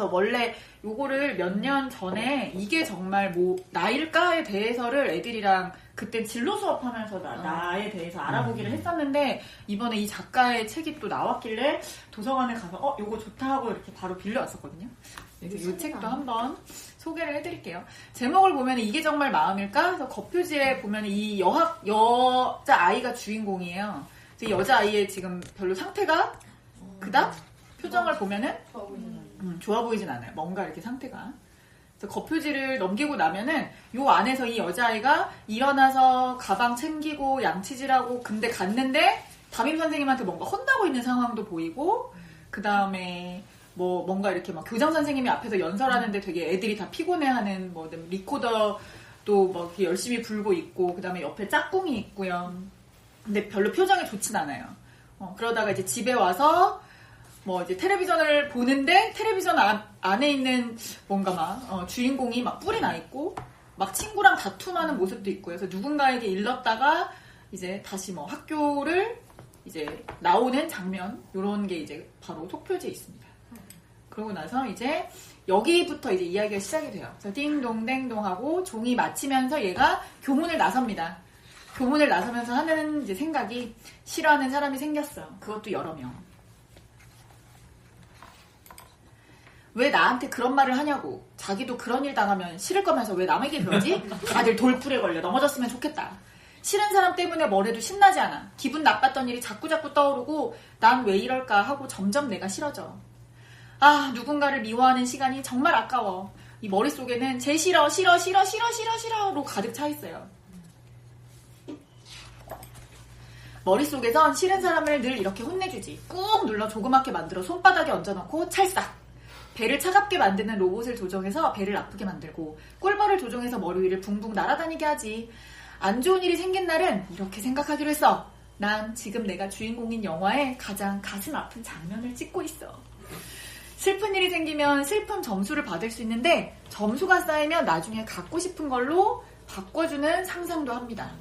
그래서 원래 요거를 몇 년 전에 이게 정말 뭐 나일까에 대해서를 애들이랑 그때 진로 수업하면서 나에 대해서 알아보기를 했었는데 이번에 이 작가의 책이 또 나왔길래 도서관에 가서 요거 좋다 하고 이렇게 바로 빌려왔었거든요. 이 책도 한번 소개를 해드릴게요. 제목을 보면 이게 정말 마음일까? 그래서 겉표지에 보면 이 여자 아이가 주인공이에요. 이 여자 아이의 지금 별로 상태가 그닥 표정을 보면은 좋아 보이진 않아요. 뭔가 이렇게 상태가. 그래서 겉표지를 넘기고 나면은 요 안에서 이 여자아이가 일어나서 가방 챙기고 양치질하고 근데 갔는데 담임 선생님한테 뭔가 혼나고 있는 상황도 보이고 그 다음에 뭐 뭔가 이렇게 막 교장 선생님이 앞에서 연설하는데 되게 애들이 다 피곤해하는 뭐 리코더도 뭐 이렇게 열심히 불고 있고 그 다음에 옆에 짝꿍이 있고요. 근데 별로 표정이 좋진 않아요. 그러다가 이제 집에 와서 뭐 이제 텔레비전을 보는데 텔레비전 안에 있는 뭔가 막 주인공이 막 뿔이 나 있고 막 친구랑 다툼하는 모습도 있고 그래서 누군가에게 일렀다가 이제 다시 뭐 학교를 이제 나오는 장면 요런 게 이제 바로 속표지에 있습니다. 그러고 나서 이제 여기부터 이제 이야기가 시작이 돼요. 그래서 띵동댕동 하고 종이 마치면서 얘가 교문을 나섭니다. 교문을 나서면서 하는 이제 생각이 싫어하는 사람이 생겼어. 그것도 여러 명. 왜 나한테 그런 말을 하냐고. 자기도 그런 일 당하면 싫을 거면서 왜 남에게 그러지? 다들 돌풀에 걸려 넘어졌으면 좋겠다. 싫은 사람 때문에 뭘 해도 신나지 않아. 기분 나빴던 일이 자꾸자꾸 떠오르고 난 왜 이럴까 하고 점점 내가 싫어져. 아, 누군가를 미워하는 시간이 정말 아까워. 이 머릿속에는 제 싫어 싫어로 가득 차 있어요. 머릿속에선 싫은 사람을 늘 이렇게 혼내주지. 꾹 눌러 조그맣게 만들어 손바닥에 얹어놓고 찰싹. 배를 차갑게 만드는 로봇을 조정해서 배를 아프게 만들고 꿀벌을 조종해서 머리 위를 붕붕 날아다니게 하지. 안 좋은 일이 생긴 날은 이렇게 생각하기로 했어. 난 지금 내가 주인공인 영화의 가장 가슴 아픈 장면을 찍고 있어. 슬픈 일이 생기면 슬픔 점수를 받을 수 있는데 점수가 쌓이면 나중에 갖고 싶은 걸로 바꿔주는 상상도 합니다.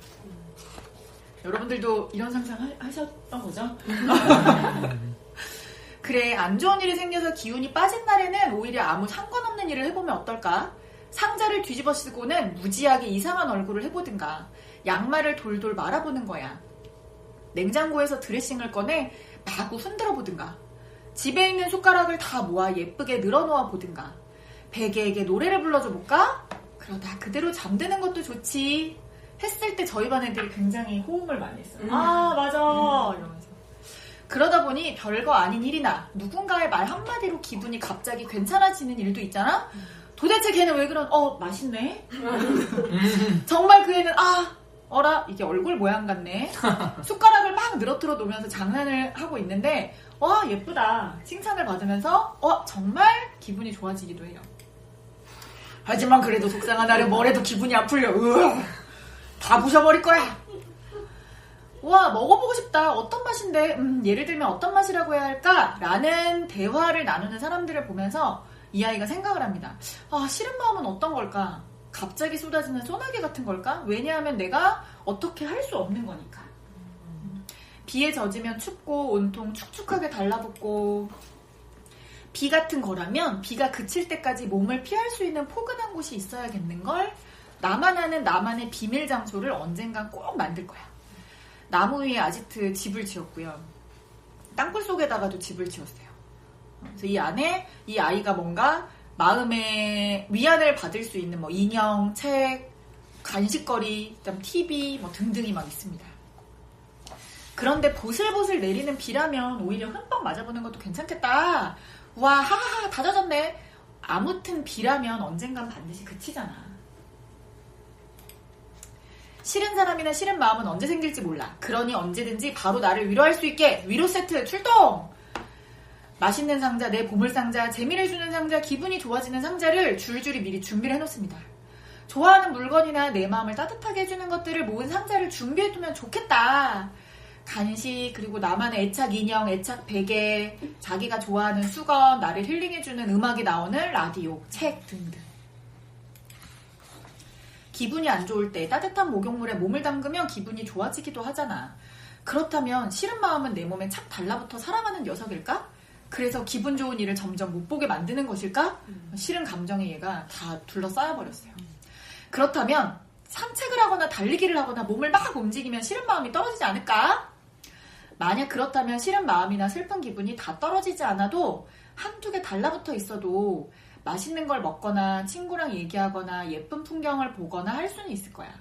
여러분들도 이런 상상 하셨던 거죠? 그래, 안 좋은 일이 생겨서 기운이 빠진 날에는 오히려 아무 상관없는 일을 해보면 어떨까? 상자를 뒤집어 쓰고는 무지하게 이상한 얼굴을 해보든가 양말을 돌돌 말아보는 거야. 냉장고에서 드레싱을 꺼내 마구 흔들어 보든가 집에 있는 숟가락을 다 모아 예쁘게 늘어놓아 보든가 베개에게 노래를 불러줘 볼까? 그러다 그대로 잠드는 것도 좋지. 했을 때 저희 반 애들이 굉장히 호응을 많이 했어요. 아, 맞아. 이러면서. 그러다 보니 별거 아닌 일이나 누군가의 말 한마디로 기분이 갑자기 괜찮아지는 일도 있잖아? 도대체 걔는 왜 그런, 맛있네? 정말 그 애는, 어라, 이게 얼굴 모양 같네? 숟가락을 막 늘어뜨려 놓으면서 장난을 하고 있는데, 와, 예쁘다. 칭찬을 받으면서, 정말 기분이 좋아지기도 해요. 하지만 그래도 속상한 날은 뭘 해도 기분이 아플려. 다 부셔버릴 거야. 와, 먹어보고 싶다. 어떤 맛인데? 예를 들면 어떤 맛이라고 해야 할까? 라는 대화를 나누는 사람들을 보면서 이 아이가 생각을 합니다. 싫은 마음은 어떤 걸까? 갑자기 쏟아지는 소나기 같은 걸까? 왜냐하면 내가 어떻게 할 수 없는 거니까. 비에 젖으면 춥고 온통 축축하게 달라붙고 비 같은 거라면 비가 그칠 때까지 몸을 피할 수 있는 포근한 곳이 있어야겠는걸? 나만 아는 나만의 비밀 장소를 언젠간 꼭 만들 거야. 나무 위에 아지트 집을 지었고요. 땅굴 속에다가도 집을 지었어요. 그래서 이 안에 이 아이가 뭔가 마음의 위안을 받을 수 있는 뭐 인형, 책, 간식거리, 그다음 TV 뭐 등등이 막 있습니다. 그런데 보슬보슬 내리는 비라면 오히려 흠뻑 맞아보는 것도 괜찮겠다. 와, 하하하, 다 젖었네. 아무튼 비라면 언젠간 반드시 그치잖아. 싫은 사람이나 싫은 마음은 언제 생길지 몰라. 그러니 언제든지 바로 나를 위로할 수 있게 위로 세트 출동! 맛있는 상자, 내 보물상자, 재미를 주는 상자, 기분이 좋아지는 상자를 줄줄이 미리 준비를 해놓습니다. 좋아하는 물건이나 내 마음을 따뜻하게 해주는 것들을 모은 상자를 준비해두면 좋겠다. 간식, 그리고 나만의 애착 인형, 애착 베개, 자기가 좋아하는 수건, 나를 힐링해주는 음악이 나오는 라디오, 책 등등. 기분이 안 좋을 때 따뜻한 목욕물에 몸을 담그면 기분이 좋아지기도 하잖아. 그렇다면 싫은 마음은 내 몸에 착 달라붙어 살아가는 녀석일까? 그래서 기분 좋은 일을 점점 못 보게 만드는 것일까? 싫은 감정에 얘가 다 둘러싸여버렸어요. 그렇다면 산책을 하거나 달리기를 하거나 몸을 막 움직이면 싫은 마음이 떨어지지 않을까? 만약 그렇다면 싫은 마음이나 슬픈 기분이 다 떨어지지 않아도 한두 개 달라붙어 있어도 맛있는 걸 먹거나 친구랑 얘기하거나 예쁜 풍경을 보거나 할 수는 있을 거야.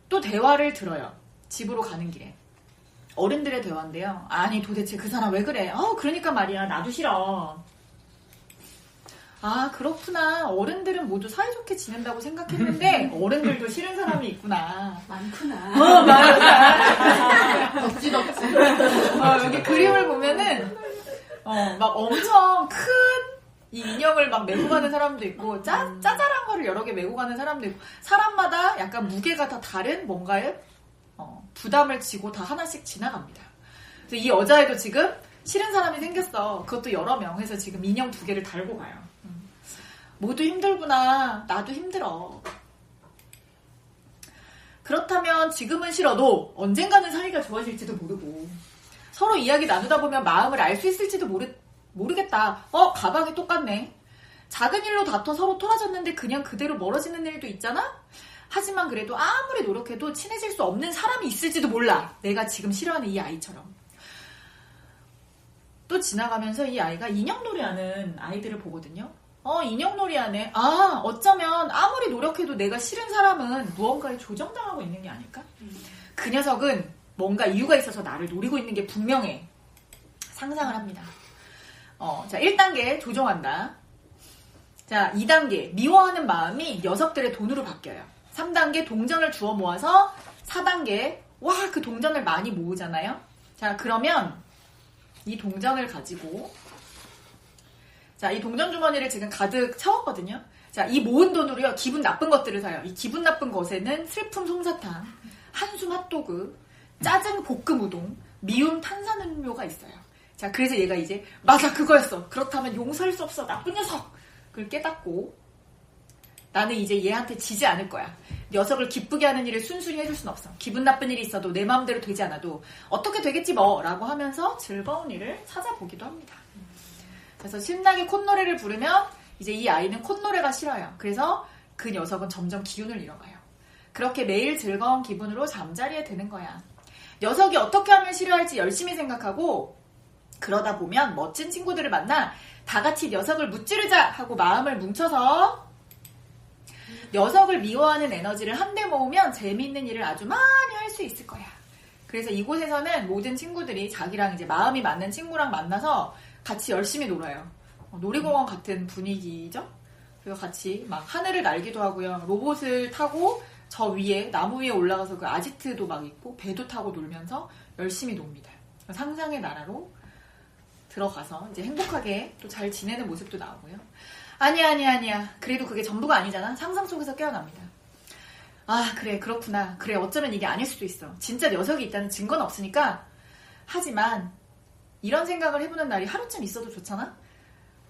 또 대화를 들어요. 집으로 가는 길에. 어른들의 대화인데요. 아니 도대체 그 사람 왜 그래? 그러니까 말이야. 나도 싫어. 아 그렇구나. 어른들은 모두 사이좋게 지낸다고 생각했는데 어른들도 싫은 사람이 있구나. 많구나. 많구나. 덕지. 여기 그림을 보면은 막 엄청 큰 이 인형을 막 메고 가는 사람도 있고 짜잘한 거를 여러 개 메고 가는 사람도 있고 사람마다 약간 무게가 다 다른 뭔가에 부담을 지고 다 하나씩 지나갑니다. 그래서 이 여자애도 지금 싫은 사람이 생겼어. 그것도 여러 명 해서 지금 인형 2개를 달고 가요. 모두 힘들구나. 나도 힘들어. 그렇다면 지금은 싫어도 언젠가는 사이가 좋아질지도 모르고 서로 이야기 나누다 보면 마음을 알 수 있을지도 모르겠다. 가방이 똑같네. 작은 일로 다퉈 서로 토라졌는데 그냥 그대로 멀어지는 일도 있잖아? 하지만 그래도 아무리 노력해도 친해질 수 없는 사람이 있을지도 몰라. 내가 지금 싫어하는 이 아이처럼. 또 지나가면서 이 아이가 인형놀이 하는 아이들을 보거든요. 인형놀이 하네. 어쩌면 아무리 노력해도 내가 싫은 사람은 무언가에 조정당하고 있는 게 아닐까? 그 녀석은 뭔가 이유가 있어서 나를 노리고 있는 게 분명해. 상상을 합니다. 자, 1단계 조종한다. 자, 2단계 미워하는 마음이 녀석들의 돈으로 바뀌어요. 3단계 동전을 주워 모아서 4단계 그 동전을 많이 모으잖아요. 자, 그러면 이 동전을 가지고 자, 이 동전 주머니를 지금 가득 채웠거든요. 자, 이 모은 돈으로요, 기분 나쁜 것들을 사요. 이 기분 나쁜 것에는 슬픔 솜사탕, 한숨 핫도그, 짜증 볶음 우동, 미움 탄산음료가 있어요. 자, 그래서 얘가 이제 맞아 그거였어. 그렇다면 용서할 수 없어. 나쁜 녀석. 그걸 깨닫고 나는 이제 얘한테 지지 않을 거야. 녀석을 기쁘게 하는 일을 순순히 해줄 순 없어. 기분 나쁜 일이 있어도 내 마음대로 되지 않아도 어떻게 되겠지 뭐 라고 하면서 즐거운 일을 찾아보기도 합니다. 그래서 신나게 콧노래를 부르면 이제 이 아이는 콧노래가 싫어요. 그래서 그 녀석은 점점 기운을 잃어가요. 그렇게 매일 즐거운 기분으로 잠자리에 드는 거야. 녀석이 어떻게 하면 싫어할지 열심히 생각하고 그러다 보면 멋진 친구들을 만나 다 같이 녀석을 무찌르자 하고 마음을 뭉쳐서 녀석을 미워하는 에너지를 한데 모으면 재미있는 일을 아주 많이 할 수 있을 거야. 그래서 이곳에서는 모든 친구들이 자기랑 이제 마음이 맞는 친구랑 만나서 같이 열심히 놀아요. 놀이공원 같은 분위기죠. 그래서 같이 막 하늘을 날기도 하고요. 로봇을 타고 저 위에 나무 위에 올라가서 그 아지트도 막 있고 배도 타고 놀면서 열심히 놉니다. 상상의 나라로 들어가서 이제 행복하게 또 잘 지내는 모습도 나오고요. 아니야. 그래도 그게 전부가 아니잖아. 상상 속에서 깨어납니다. 그래 그렇구나. 그래 어쩌면 이게 아닐 수도 있어. 진짜 녀석이 있다는 증거는 없으니까. 하지만 이런 생각을 해보는 날이 하루쯤 있어도 좋잖아.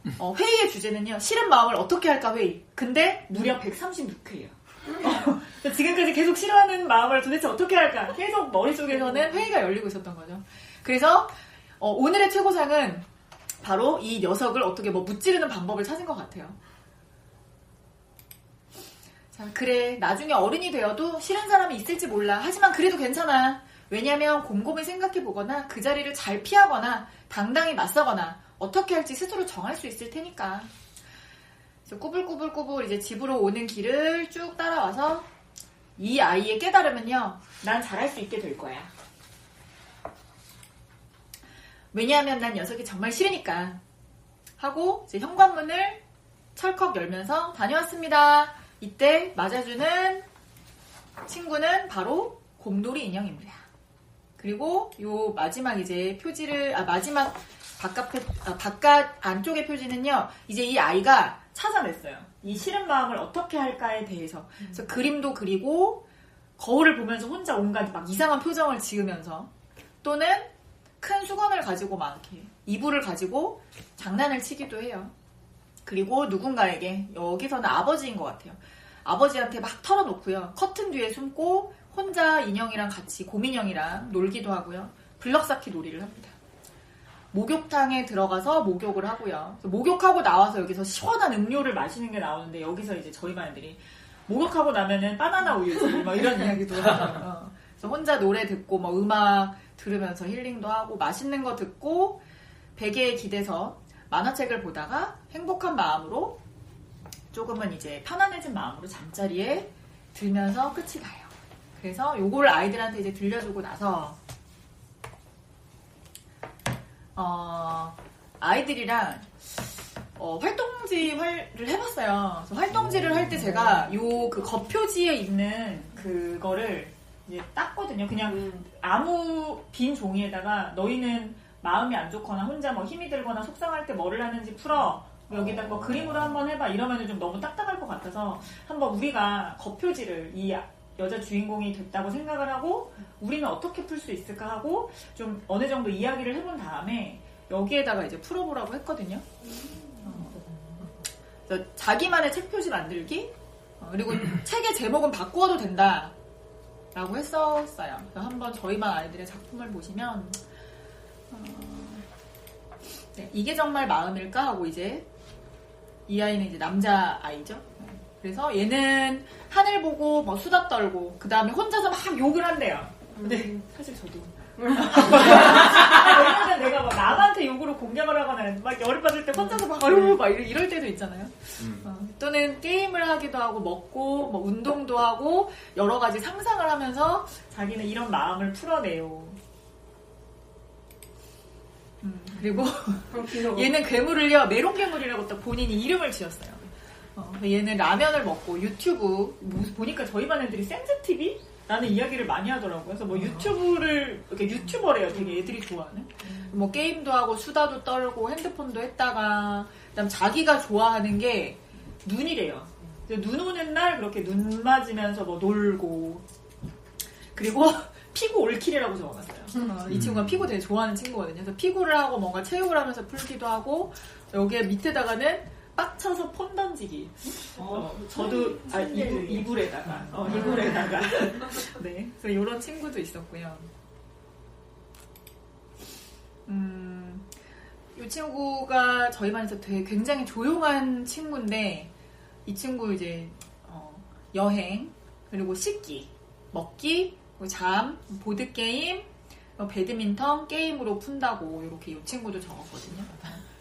회의의 주제는요. 싫은 마음을 어떻게 할까 회의. 근데 무려 136회예요. 지금까지 계속 싫어하는 마음을 도대체 어떻게 할까. 계속 머릿속에서는 회의가 열리고 있었던 거죠. 그래서 오늘의 최고상은 바로 이 녀석을 어떻게 무찌르는 방법을 찾은 것 같아요. 자, 그래. 나중에 어른이 되어도 싫은 사람이 있을지 몰라. 하지만 그래도 괜찮아. 왜냐면 곰곰이 생각해보거나 그 자리를 잘 피하거나 당당히 맞서거나 어떻게 할지 스스로 정할 수 있을 테니까. 그래서 꾸불꾸불꾸불 이제 집으로 오는 길을 쭉 따라와서 이 아이의 깨달음은요. 난 잘할 수 있게 될 거야. 왜냐하면 난 녀석이 정말 싫으니까 하고 이제 현관문을 철컥 열면서 다녀왔습니다. 이때 맞아주는 친구는 바로 곰돌이 인형입니다. 그리고 요 마지막 이제 표지를 마지막 바깥 안쪽의 표지는요. 이제 이 아이가 찾아냈어요. 이 싫은 마음을 어떻게 할까에 대해서. 그래서 그림도 그리고 거울을 보면서 혼자 온갖 막 이상한 표정을 지으면서 또는 큰 수건을 가지고 막 이렇게 이불을 가지고 장난을 치기도 해요. 그리고 누군가에게 여기서는 아버지인 것 같아요. 아버지한테 막 털어놓고요. 커튼 뒤에 숨고 혼자 인형이랑 같이 곰인형이랑 놀기도 하고요. 블럭 쌓기 놀이를 합니다. 목욕탕에 들어가서 목욕을 하고요. 목욕하고 나와서 여기서 시원한 음료를 마시는 게 나오는데 여기서 이제 저희 반 애들이 목욕하고 나면은 바나나 우유지 막 이런 이야기도 하더라고요. 그래서 혼자 노래 듣고 뭐 음악 들으면서 힐링도 하고 맛있는 거 듣고 베개에 기대서 만화책을 보다가 행복한 마음으로 조금은 이제 편안해진 마음으로 잠자리에 들면서 끝이 나요. 그래서 요거를 아이들한테 이제 들려주고 나서 아이들이랑 활동지를 해봤어요. 그래서 활동지를 할 때 제가 요 그 겉표지에 있는 그거를 이제 땄거든요. 그냥 아무 빈 종이에다가 너희는 마음이 안 좋거나 혼자 뭐 힘이 들거나 속상할 때 뭐를 하는지 풀어. 여기다 뭐 그림으로 한번 해봐. 이러면 좀 너무 딱딱할 것 같아서 한번 우리가 겉표지를 이 여자 주인공이 됐다고 생각을 하고 우리는 어떻게 풀 수 있을까 하고 좀 어느 정도 이야기를 해본 다음에 여기에다가 이제 풀어보라고 했거든요. 그래서 자기만의 책 표지 만들기 그리고 책의 제목은 바꾸어도 된다 라고 했었어요. 그래서 한번 저희만 아이들의 작품을 보시면 네, 이게 정말 마음일까 하고 이제 이 아이는 이제 남자 아이죠. 그래서 얘는 하늘 보고 뭐 수다 떨고 그 다음에 혼자서 막 욕을 한대요. 근데 사실 저도 왜냐면 내가 막 남한테 욕으로 공격을 하거나 막 열을 받을 때 혼자서 막 아유 막 이럴 때도 있잖아요. 또는 게임을 하기도 하고 먹고 뭐 운동도 하고 여러 가지 상상을 하면서 자기는 이런 마음을 풀어내요. 그리고 얘는 괴물을요 메론 괴물이라고 딱 본인이 이름을 지었어요. 얘는 라면을 먹고 유튜브 보니까 저희 반 애들이 센스TV? 라는 이야기를 많이 하더라고요. 그래서 뭐 유튜브를 이렇게 유튜버래요. 되게 애들이 좋아하는. 뭐 게임도 하고 수다도 떨고 핸드폰도 했다가 그다음 자기가 좋아하는 게 눈이래요. 눈 오는 날 그렇게 눈 맞으면서 뭐 놀고 그리고 피구 올킬이라고 적어놨어요. 이 친구가 피구 되게 좋아하는 친구거든요. 그래서 피구를 하고 뭔가 체육을 하면서 풀기도 하고 여기에 밑에다가는 빡쳐서 폰 던지기. 저도 이불에다가 이불에다가 네. 그래서 이런 친구도 있었고요. 이 친구가 저희 반에서 되게 굉장히 조용한 친구인데 이 친구 이제 여행 그리고 씻기, 먹기, 잠, 보드 게임, 배드민턴 게임으로 푼다고 이렇게 이 친구도 적었거든요.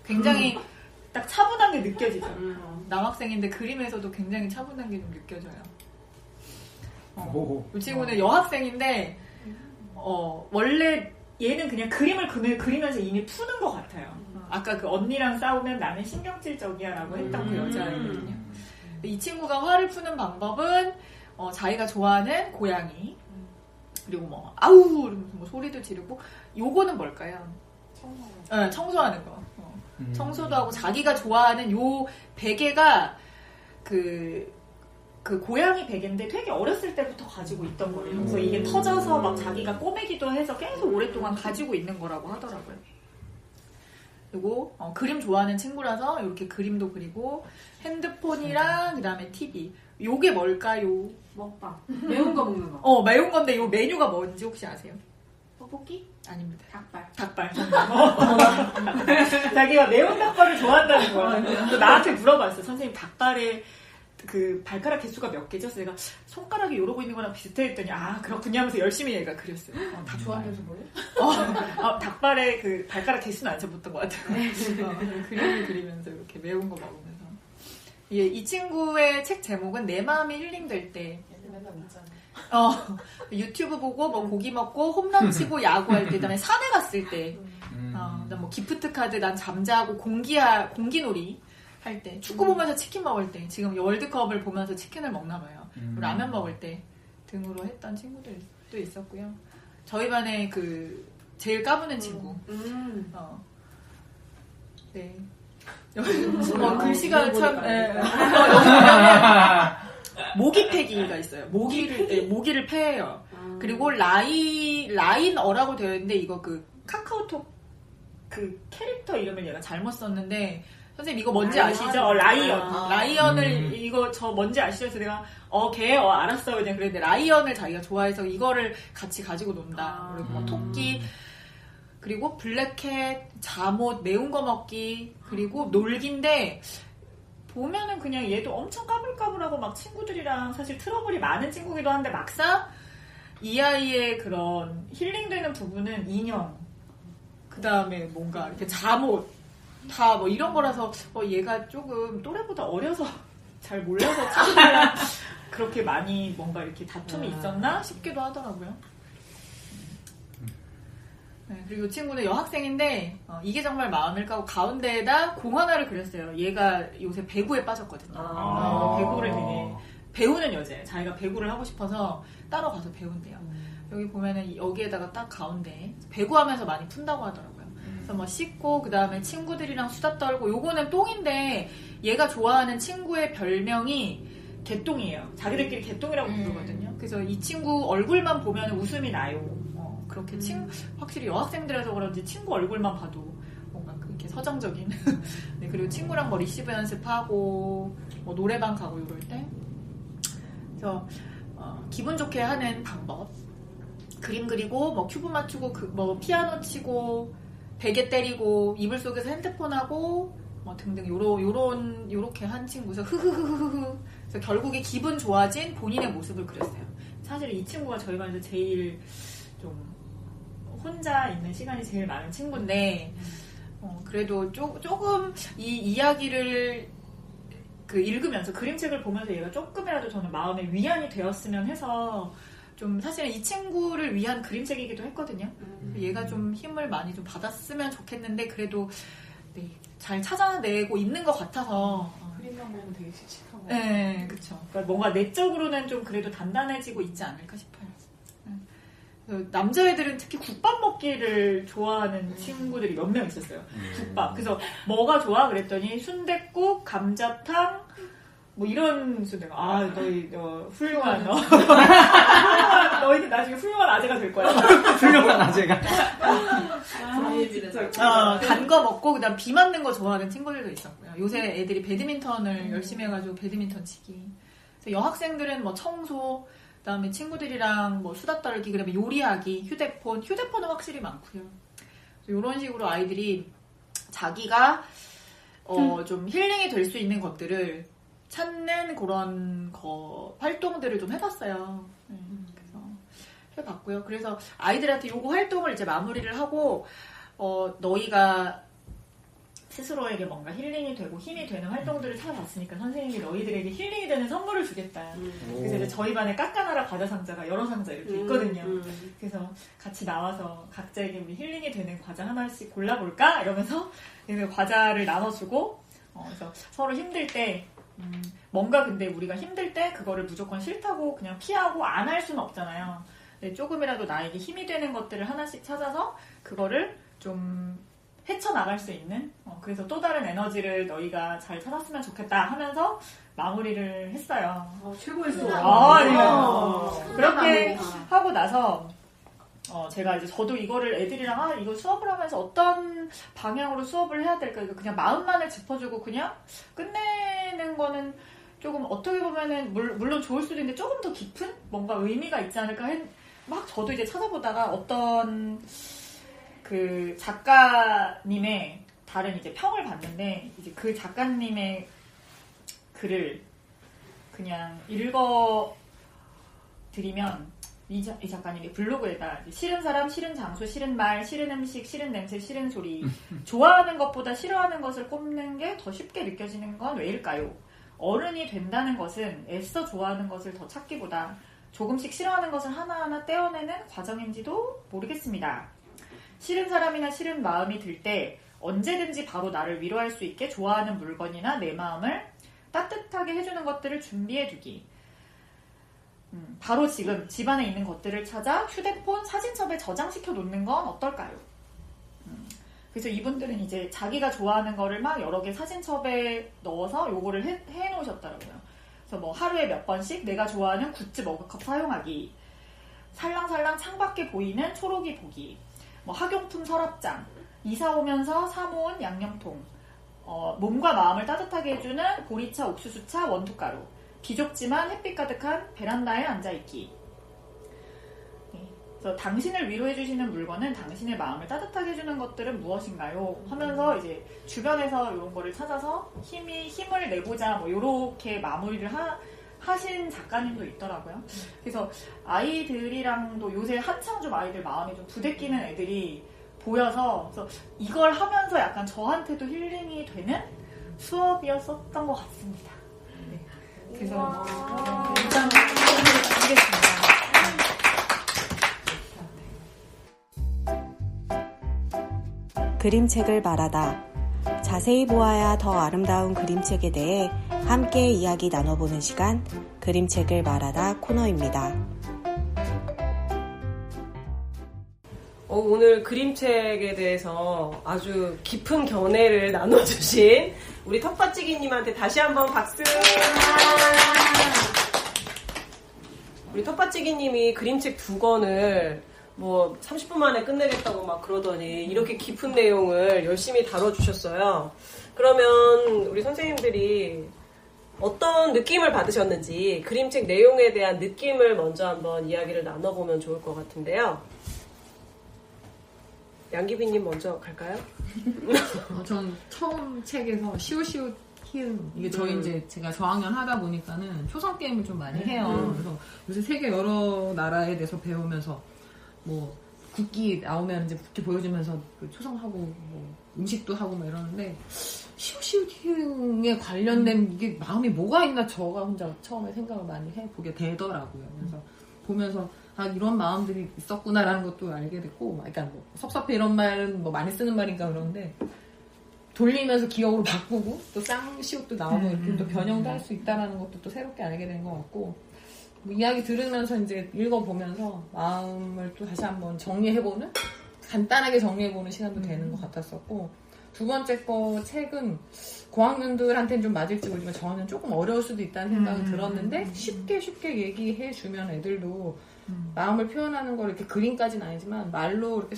굉장히 딱 차분한 게 느껴지죠. 남학생인데 그림에서도 굉장히 차분한 게 좀 느껴져요. 이 친구는 여학생인데 원래 얘는 그냥 그림을 그리면서 이미 푸는 것 같아요. 아까 그 언니랑 싸우면 나는 신경질적이야 라고 했던 그 여자애거든요. 이 친구가 화를 푸는 방법은 자기가 좋아하는 고양이 그리고 뭐 아우 이러면서 뭐 소리도 지르고 요거는 뭘까요? 청소하는 거. 청소도 하고 자기가 좋아하는 요 베개가 그 고양이 베개인데 되게 어렸을 때부터 가지고 있던 거예요. 그래서 이게 터져서 막 자기가 꼬매기도 해서 계속 오랫동안 가지고 있는 거라고 하더라고요. 그리고 그림 좋아하는 친구라서 이렇게 그림도 그리고 핸드폰이랑 그 다음에 TV. 요게 뭘까요? 먹방. 매운 거 먹는 거. 매운 건데 요 메뉴가 뭔지 혹시 아세요? 떡볶이? 아닙니다. 닭발. 자기가 매운 닭발을 좋아한다는 거야. 나한테 물어봤어. 선생님 닭발에 그 발가락 개수가 몇 개죠? 그래서 내가 손가락이 이러고 있는 거랑 비슷해 했더니 그렇군요 하면서 열심히 얘가 그렸어요. 다 좋아하면서 뭐예요? 닭발에 그 발가락 개수는 안 세봤던 것 같아요. 그림을 그리면서 이렇게 매운 거 먹으면서. 이 친구의 책 제목은 내 마음이 힐링될 때. 맨날 있잖아. 유튜브 보고 뭐 고기 먹고 홈런 치고 야구할 때 그다음에 산에 갔을 때 그다음 뭐 기프트 카드 난 잠자고 공기놀이 할 때 축구 보면서 치킨 먹을 때 지금 월드컵을 보면서 치킨을 먹나 봐요. 라면 먹을 때 등으로 했던 친구들도 있었고요. 저희 반에 그 제일 까부는 친구 네. 글씨가 참 모기 패기가 있어요. 모기를 패요. 그리고 라인어라고 되어 있는데 이거 그 카카오톡 그 캐릭터 이름을 얘가 잘못 썼는데 선생님 이거 뭔지 아시죠? 라이언을 이거 저 뭔지 아시죠? 그래서 내가 걔 알았어 그냥 그랬는데 라이언을 자기가 좋아해서 이거를 같이 가지고 논다. 그리고 뭐 토끼 그리고 블랙캣, 잠옷, 매운 거 먹기, 그리고 놀기인데 보면은 그냥 얘도 엄청 까불까불하고 막 친구들이랑 사실 트러블이 많은 친구기도 한데 막상 이 아이의 그런 힐링되는 부분은 인형, 그 다음에 뭔가 이렇게 잠옷, 다 뭐 이런 거라서 얘가 조금 또래보다 어려서 잘 몰라서 친구들이랑 그렇게 많이 뭔가 이렇게 다툼이 있었나 싶기도 하더라고요. 네, 그리고 이 친구는 여학생인데 이게 정말 마음을 까고 가운데에다 공 하나를 그렸어요. 얘가 요새 배구에 빠졌거든요. 배구를 되게 배우는 여자예요. 자기가 배구를 하고 싶어서 따로 가서 배운대요. 여기 보면은 여기에다가 딱 가운데 배구하면서 많이 푼다고 하더라고요. 그래서 뭐 씻고 그 다음에 친구들이랑 수다 떨고 요거는 똥인데 얘가 좋아하는 친구의 별명이 개똥이에요. 자기들끼리 개똥이라고 부르거든요. 그래서 이 친구 얼굴만 보면 웃음이 나요. 그렇게 확실히 여학생들에서 그런지 친구 얼굴만 봐도 뭔가 그렇게 서정적인. 네, 그리고 친구랑 뭐 리시브 연습하고 뭐 노래방 가고 이럴 때. 그래서 기분 좋게 하는 방법. 그림 그리고 뭐 큐브 맞추고 뭐 피아노 치고 베개 때리고 이불 속에서 핸드폰 하고 뭐 등등 요렇게 한 친구에서 흐흐흐흐흐. 그래서 결국에 기분 좋아진 본인의 모습을 그렸어요. 사실 이 친구가 저희 반에서 제일 좀 혼자 있는 시간이 제일 많은 친구인데 그래도 조금 이 이야기를 읽으면서 그림책을 보면서 얘가 조금이라도 저는 마음에 위안이 되었으면 해서 좀 사실은 이 친구를 위한 그림책이기도 했거든요. 얘가 좀 힘을 많이 좀 받았으면 좋겠는데 그래도 네, 잘 찾아내고 있는 것 같아서 그림만 보면 되게 씩씩하고. 네, 그렇죠. 그러니까 뭔가 내적으로는 좀 그래도 단단해지고 있지 않을까 싶어요. 남자애들은 특히 국밥 먹기를 좋아하는 친구들이 몇 명 있었어요. 국밥. 그래서 뭐가 좋아? 그랬더니 순댓국, 감자탕, 뭐 이런 순댓국. 너희 훌륭한 너희는 나중에 훌륭한 아재가 될 거야. 훌륭한 아재가. 단 거 먹고 그다음 비 맞는 거 좋아하는 친구들도 있었고요. 요새 애들이 배드민턴을 열심히 해가지고 배드민턴 치기. 그래서 여학생들은 뭐 청소, 그다음에 친구들이랑 뭐 수다 떨기, 그다음에 요리하기, 휴대폰은 확실히 많고요. 이런 식으로 아이들이 자기가 좀 힐링이 될 수 있는 것들을 찾는 그런 활동들을 좀 해봤어요. 그래서 해봤고요. 그래서 아이들한테 요거 활동을 이제 마무리를 하고 너희가 스스로에게 뭔가 힐링이 되고 힘이 되는 활동들을 찾아봤으니까 선생님이 너희들에게 힐링이 되는 선물을 주겠다. 그래서 이제 저희 반에 까까나라 과자 상자가 여러 상자 이렇게 있거든요. 그래서 같이 나와서 각자에게 우리 힐링이 되는 과자 하나씩 골라볼까? 이러면서 과자를 나눠주고 그래서 서로 힘들 때 뭔가 근데 우리가 힘들 때 그거를 무조건 싫다고 그냥 피하고 안 할 수는 없잖아요. 근데 조금이라도 나에게 힘이 되는 것들을 하나씩 찾아서 그거를 좀 헤쳐나갈 수 있는 그래서 또 다른 에너지를 너희가 잘 찾았으면 좋겠다 하면서 마무리를 했어요. 최고였어. 그렇게 하고 나서 제가 이제 저도 이거를 애들이랑 이거 수업을 하면서 어떤 방향으로 수업을 해야 될까 이거 그냥 마음만을 짚어주고 그냥 끝내는 거는 조금 어떻게 보면은 물론 좋을 수도 있는데 조금 더 깊은 뭔가 의미가 있지 않을까 막 저도 이제 찾아보다가 어떤 그 작가님의 다른 이제 평을 봤는데 이제 그 작가님의 글을 그냥 읽어드리면 이 작가님이 블로그에다 싫은 사람, 싫은 장소, 싫은 말, 싫은 음식, 싫은 냄새, 싫은 소리 좋아하는 것보다 싫어하는 것을 꼽는 게 더 쉽게 느껴지는 건 왜일까요? 어른이 된다는 것은 애써 좋아하는 것을 더 찾기보다 조금씩 싫어하는 것을 하나하나 떼어내는 과정인지도 모르겠습니다. 싫은 사람이나 싫은 마음이 들 때 언제든지 바로 나를 위로할 수 있게 좋아하는 물건이나 내 마음을 따뜻하게 해주는 것들을 준비해두기. 바로 지금 집안에 있는 것들을 찾아 휴대폰 사진첩에 저장시켜 놓는 건 어떨까요? 그래서 이분들은 이제 자기가 좋아하는 거를 막 여러 개 사진첩에 넣어서 요거를 해 놓으셨더라고요. 그래서 뭐 하루에 몇 번씩 내가 좋아하는 굿즈 머그컵 사용하기, 살랑살랑 창밖에 보이는 초록이 보기, 뭐 학용품 서랍장, 이사 오면서 사모은 양념통, 몸과 마음을 따뜻하게 해주는 보리차, 옥수수차, 원두가루, 비좁지만 햇빛 가득한 베란다에 앉아있기. 네. 그래서 당신을 위로해주시는 물건은 당신의 마음을 따뜻하게 해주는 것들은 무엇인가요? 하면서 이제 주변에서 이런 거를 찾아서 힘을 내보자 뭐 이렇게 마무리를 하신 작가님도 있더라고요. 그래서 아이들이랑도 요새 한창 좀 아이들 마음이 좀 부대끼는 애들이 보여서 그래서 이걸 하면서 약간 저한테도 힐링이 되는 수업이었었던 것 같습니다. 네. 그래서 일단 드리겠습니다. 그림책을 말하다. 자세히 보아야 더 아름다운 그림책에 대해 함께 이야기 나눠보는 시간, 그림책을 말하다 코너입니다. 오늘 그림책에 대해서 아주 깊은 견해를 나눠주신 우리 텃밭찌개님한테 다시 한번 박수! 우리 텃밭찌개님이 그림책 2권을 뭐 30분 만에 끝내겠다고 막 그러더니 이렇게 깊은 내용을 열심히 다뤄주셨어요. 그러면 우리 선생님들이 어떤 느낌을 받으셨는지 그림책 내용에 대한 느낌을 먼저 한번 이야기를 나눠보면 좋을 것 같은데요. 양기빈님 먼저 갈까요? 전 처음 책에서 시오시오 히읗 이게 저희 이제 제가 저학년 하다 보니까는 초성 게임을 좀 많이 해요. 그래서 요새 세계 여러 나라에 대해서 배우면서 뭐 국기 나오면 이제 국기 보여주면서 그 초성하고 뭐 음식도 하고 막 이러는데 시오시오 히읗에 관련된 이게 마음이 뭐가 있나 저가 혼자 처음에 생각을 많이 해보게 되더라고요. 그래서 보면서 아 이런 마음들이 있었구나라는 것도 알게 됐고, 그러니까 뭐 섭섭해 이런 말은 뭐 많이 쓰는 말인가 그런데 돌리면서 기억으로 바꾸고 또 쌍시옷도 나오고 이렇게 또 변형도 할 수 있다라는 것도 또 새롭게 알게 된 것 같고, 뭐 이야기 들으면서 이제 읽어보면서 마음을 또 다시 한번 정리해보는, 간단하게 정리해보는 시간도 되는 것 같았었고, 두 번째 거 책은 고학년들한테는 좀 맞을지 모르지만 저는 조금 어려울 수도 있다는 생각이 들었는데 쉽게 얘기해주면 애들도 마음을 표현하는 걸 이렇게 그림까지는 아니지만 말로 이렇게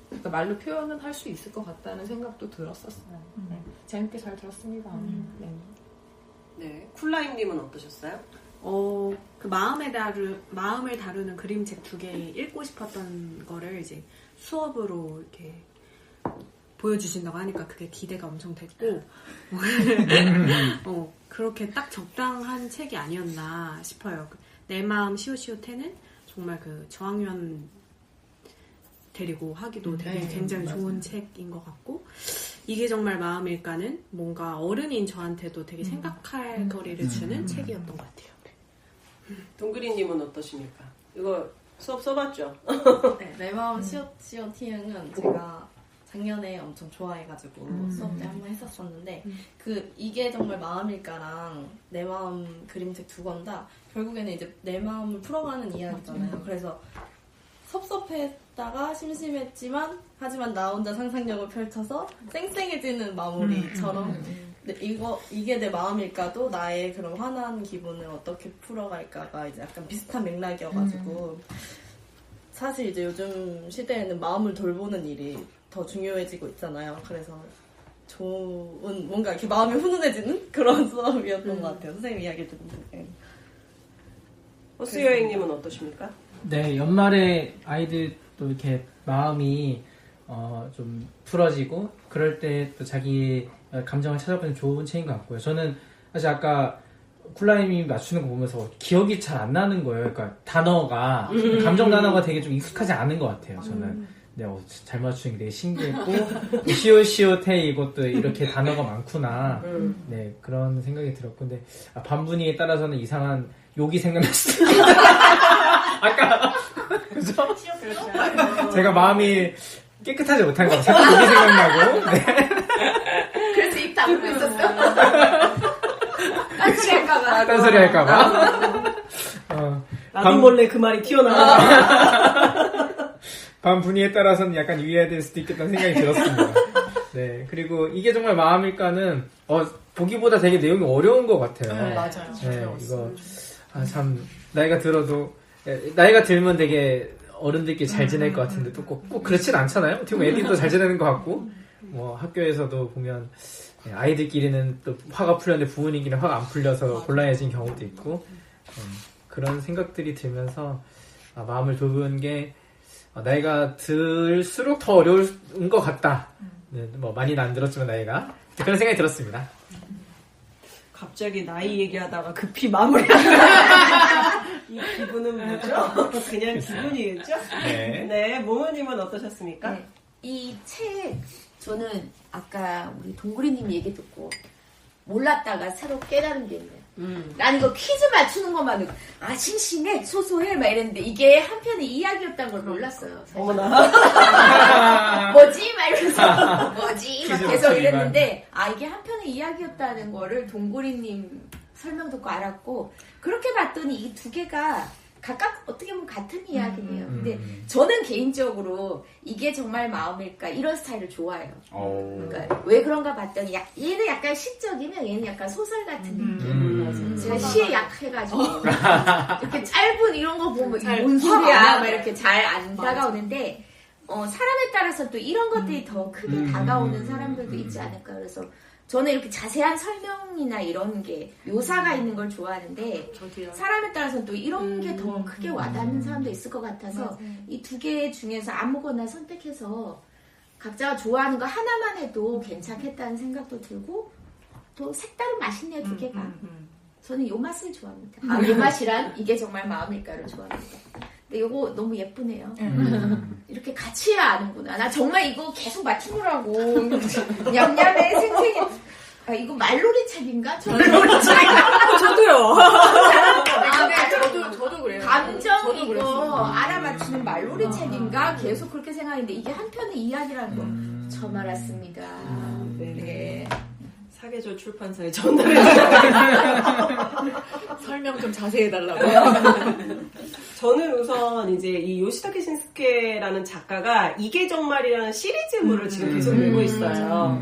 그러니까 말로 표현은 할 수 있을 것 같다는 생각도 들었었어요. 네. 재밌게 잘 들었습니다. 네. 네, 쿨라임님은 어떠셨어요? 그 마음을 다루는 그림책 2개 읽고 싶었던 거를 이제 수업으로 이렇게 보여주신다고 하니까 그게 기대가 엄청 됐고, 그렇게 딱 적당한 책이 아니었나 싶어요. 내 마음 시오시오 테는 정말 그 저학년 데리고 하기도 되게 굉장히 좋은 책인 것 같고, 이게 정말 마음일까는 뭔가 어른인 저한테도 되게 생각할 거리를 주는 책이었던 것 같아요. 동그리님은 어떠십니까? 이거 수업 써봤죠? 네, 내 마음 시오시오 티응은 제가 작년에 엄청 좋아해가지고 수업 때 한번 했었었는데 이게 정말 마음일까랑 내 마음 그림책 2권 다 결국에는 이제 내 마음을 풀어가는 이야기잖아요. 그래서 섭섭했다가 심심했지만 하지만 나 혼자 상상력을 펼쳐서 쌩쌩해지는 마무리처럼 이게 내 마음일까도 나의 그런 화난 기분을 어떻게 풀어갈까가 이제 약간 비슷한 맥락이어가지고 사실 이제 요즘 시대에는 마음을 돌보는 일이 더 중요해지고 있잖아요. 그래서 좋은 뭔가 이렇게 마음이 훈훈해지는 그런 수업이었던 것 같아요. 선생님 이야기 듣는데. 호수여행님은 어떠십니까? 네, 연말에 아이들도 이렇게 마음이 좀 풀어지고 그럴 때 또 자기 감정을 찾아보는 좋은 책인 것 같고요. 저는 사실 아까 쿨라임이 맞추는 거 보면서 기억이 잘 안 나는 거예요. 그러니까 단어가 감정 단어가 되게 좀 익숙하지 않은 것 같아요. 저는 네, 잘 맞추는 게 되게 신기했고 시오시오테 이것도 이렇게 단어가 많구나. 네, 그런 생각이 들었고, 근데 반분위에 따라서는 이상한 욕이 생각났어요. 아까 그죠? 제가 마음이 깨끗하지 못한 것 같아요. 욕이 생각나고. 네. 그래서 입 다물고 있었어. 딴소리 할까봐. 나도 몰래 그 말이 튀어나와. 반 분위기에 따라서는 약간 유의해야 될 수도 있겠다는 생각이 들었습니다. 네, 그리고 이게 정말 마음일까는 보기보다 되게 내용이 어려운 것 같아요. 맞아요. 네, 이거 참 나이가 들면 되게 어른들끼리 잘 지낼 것 같은데 또 꼭 그렇진 않잖아요. 어떻게 보면 애들도 잘 지내는 것 같고, 뭐 학교에서도 보면 아이들끼리는 또 화가 풀렸는데 부모님끼리는 화가 안 풀려서 곤란해진 경우도 있고, 그런 생각들이 들면서 마음을 돌보는 게 나이가 들수록 더 어려운 것 같다. 네, 뭐 많이는 안 들었지만 나이가 그런 생각이 들었습니다. 갑자기 나이 얘기하다가 급히 마무리하는 이 기분은 뭐죠? 그냥 기분이겠죠? 네, 모모님은 어떠셨습니까? 네. 이 책 저는 아까 우리 동그리님 얘기 듣고 몰랐다가 새로 깨달은 게 있네요. 난 이거 퀴즈 맞추는 것만 듣고 심심해 소소해 막 이랬는데 이게 한편의 이야기였다는 걸 몰랐어요. 사실. 어머나. 뭐지? 막 이러면서 뭐지? 막 퀴즈 계속 맞추기만. 이랬는데 이게 한편의 이야기였다는 거를 동구리님 설명 듣고 알았고 그렇게 봤더니 이 두 개가 각각 어떻게 보면 같은 이야기네요. 근데 저는 개인적으로 이게 정말 마음일까 이런 스타일을 좋아해요. 그러니까 왜 그런가 봤더니 얘는 약간 시적이면 얘는 약간 소설 같은 느낌. 제가 시에 약해가지고 이렇게 짧은 이런 거 보면 뭔 소리야 막 이렇게 잘 안 다가오는데 사람에 따라서 또 이런 것들이 더 크게 다가오는 사람들도 있지 않을까. 그래서 저는 이렇게 자세한 설명이나 이런 게 묘사가 있는 걸 좋아하는데 사람에 따라서는 또 이런 게 더 크게 와닿는 사람도 있을 것 같아서 이 두 개 중에서 아무거나 선택해서 각자가 좋아하는 거 하나만 해도 괜찮겠다는 생각도 들고 또 색다른 맛이네요, 두 개가. 저는 요 맛을 좋아합니다. 요 맛이란 이게 정말 마음일까를 좋아합니다. 근데 요거 너무 예쁘네요. 이렇게 같이 해야 아는구나. 나 정말 이거 계속 맞추느라고 냠냠해 생생해. 이거 말놀이 책인가? 말놀이 책인가? 저도요. 저도 그래요. 감정 저도 이거 그랬어요. 알아맞추는 말놀이 책인가? 계속 그렇게 생각했는데 이게 한편의 이야기라는 거 처음 알았습니다. 네. 사계절 출판사에 전달해 설명 좀 자세히 해달라고요. 저는 우선 이제 이 요시타케 신스케라는 작가가 이게 정말이라는 시리즈물을 지금 계속 내고 있어요.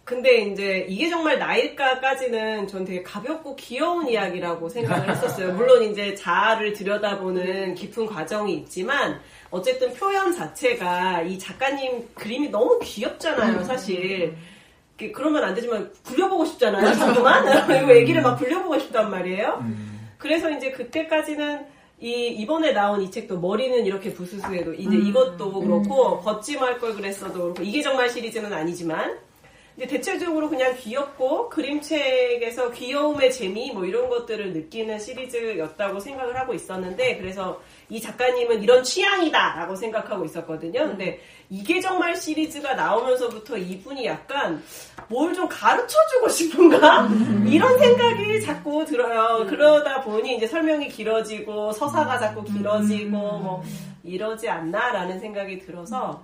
근데 이제 이게 정말 나일까까지는 전 되게 가볍고 귀여운 이야기라고 생각을 했었어요. 물론 이제 자아를 들여다보는 깊은 과정이 있지만 어쨌든 표현 자체가 이 작가님 그림이 너무 귀엽잖아요, 사실. 그러면 안 되지만 굴려보고 싶잖아요, 자꾸만. 그리고 애기를 막 굴려보고 싶단 말이에요. 그래서 이제 그때까지는 이번에 나온 이 책도 머리는 이렇게 부스스해도 이제 이것도 그렇고 걷지말 걸 그랬어도 그렇고 이게 정말 시리즈는 아니지만 근데 대체적으로 그냥 귀엽고 그림책에서 귀여움의 재미 뭐 이런 것들을 느끼는 시리즈였다고 생각을 하고 있었는데 그래서 이 작가님은 이런 취향이다라고 생각하고 있었거든요. 근데 이게 정말 시리즈가 나오면서부터 이분이 약간 뭘 좀 가르쳐주고 싶은가? 이런 생각이 자꾸 들어요. 그러다 보니 이제 설명이 길어지고 서사가 자꾸 길어지고 뭐 이러지 않나라는 생각이 들어서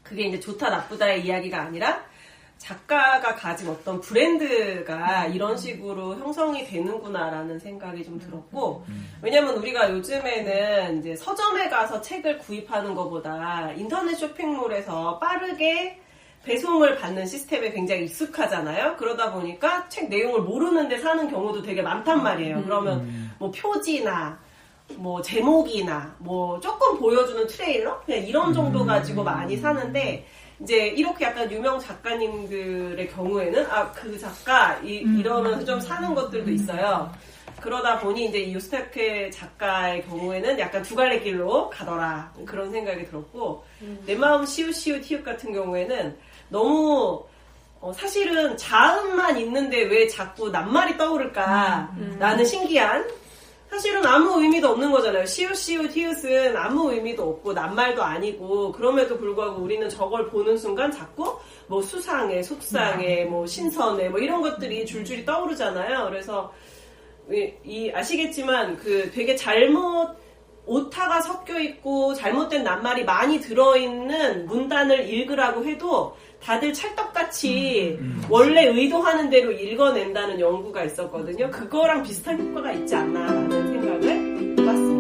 그게 이제 좋다 나쁘다의 이야기가 아니라 작가가 가진 어떤 브랜드가 이런 식으로 형성이 되는구나라는 생각이 좀 들었고, 왜냐면 우리가 요즘에는 이제 서점에 가서 책을 구입하는 것보다 인터넷 쇼핑몰에서 빠르게 배송을 받는 시스템에 굉장히 익숙하잖아요. 그러다 보니까 책 내용을 모르는데 사는 경우도 되게 많단 말이에요. 그러면 뭐 표지나 뭐 제목이나 뭐 조금 보여주는 트레일러? 그냥 이런 정도 가지고 많이 사는데 이제 이렇게 약간 유명 작가님들의 경우에는 그 작가 이러면서 좀 사는 것들도 있어요. 그러다 보니 이제 이 요시타케 작가의 경우에는 약간 두 갈래 길로 가더라 그런 생각이 들었고 내 마음 시우시우 티읕 같은 경우에는 너무 사실은 자음만 있는데 왜 자꾸 낱말이 떠오를까 라는 신기한 사실은 아무 의미도 없는 거잖아요. 시우시우 티읕은 아무 의미도 없고 낱말도 아니고 그럼에도 불구하고 우리는 저걸 보는 순간 자꾸 뭐 수상해, 속상해, 뭐 신선해 뭐 이런 것들이 줄줄이 떠오르잖아요. 그래서 아시겠지만 그 되게 오타가 섞여 있고 잘못된 낱말이 많이 들어있는 문단을 읽으라고 해도 다들 찰떡같이 원래 의도하는 대로 읽어낸다는 연구가 있었거든요. 그거랑 비슷한 효과가 있지 않나라는 생각을 해봤습니다.